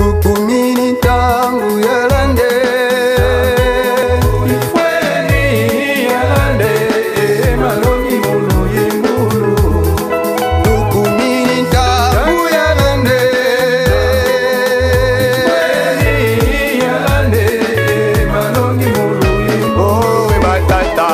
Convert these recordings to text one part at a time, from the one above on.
tukumini tangu yalande ifweni yalande malongi mulu yimbulu tukumini tangu yalande ifweni yalande malongi mulu yimbulu owe batata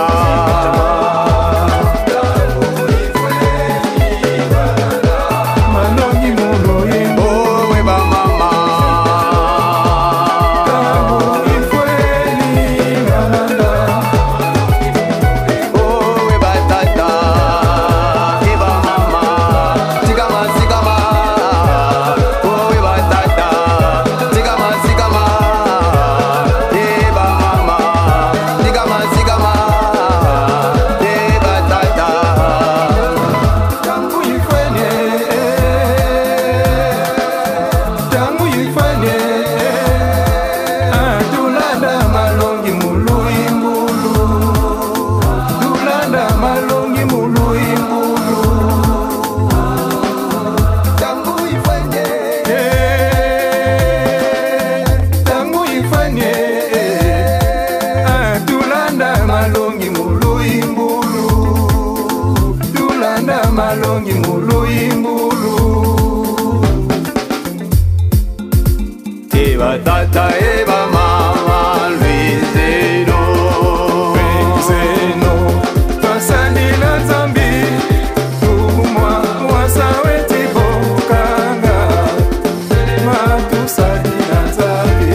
malongi mulu imbulu eba tata eba mama Luizeno twasandila nzambi tumwa wasaweti bokanga matusalila nzambi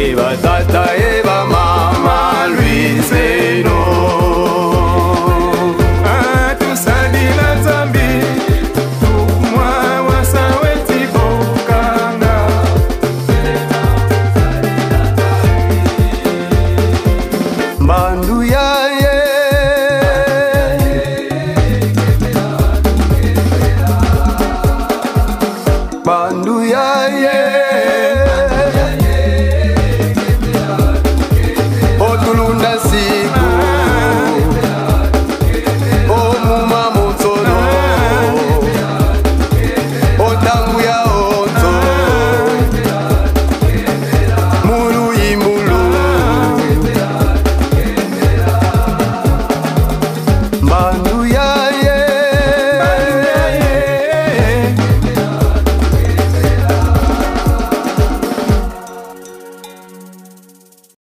eba tata eba mama Luizeno Bandu ya ye